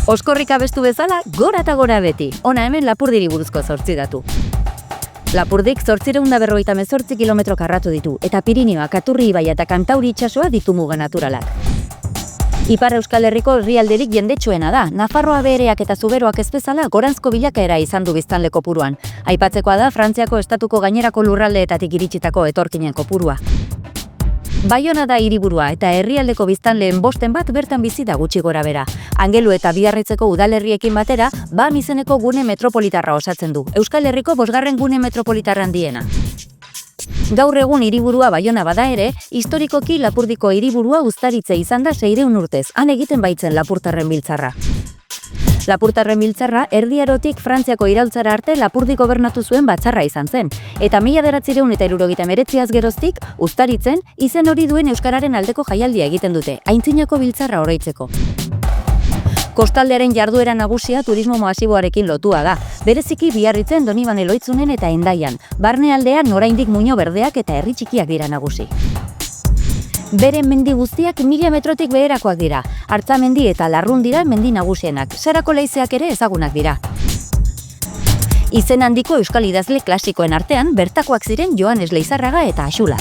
Oskorrik abestu bezala, gora eta gora beti. Hona hemen Lapurdiri buruzko 8 datu. Lapurdik 848 kilometro karratu ditu, eta Pirinioa, Katurri ibaia eta Kantauri itsasoa ditu muga naturalak. Ipar Euskal Herriko herrialderik jendetsuena da, Nafarroa Behereak eta Zuberoak ez bezala goranzko bilakaera izan du biztanle kopuruan. Aipatzekoa da Frantziako estatuko gainerako lurraldeetatik iritsitako etorkinen kopurua. Baiona da hiriburua eta herrialdeko biztanleen 5 bertan bizi da gutxi gorabehera. Angelu eta Biarritzeko udalerriekin batera, BAM izeneko gune metropolitarra osatzen du. Euskal Herriko 5. gune metropolitarra handiena. Gaur egun hiriburua Baiona bada ere, historikoki Lapurdiko hiriburua Uztaritze izan da 600 urtez, han egiten baitzen Lapurtarren biltzarra. Lapurtarren biltzarra Erdi Arotik Frantziako iraultzara arte Lapurdi gobernatu zuen batzarra izan zen, eta 1979az geroztik Uztaritzen izen hori duen euskararen aldeko jaialdia egiten dute, aintzinako biltzarra oroitzeko. Kostaldearen jarduera nagusia turismo masiboarekin lotua da, bereziki Biarritzen, Donibane Loitzunen eta Hendaian, barnealdean oraindik Muino Berdeak eta herri txikiak dira nagusi. Bere mendi guztiak 1000 metrotik beherakoak dira, Artzamendi eta Larrun dira mendi nagusienak, Sarako leizeak ere ezagunak dira. Izen handiko euskal idazle klasikoen artean bertakoak ziren Joanes Leizarraga eta Axula.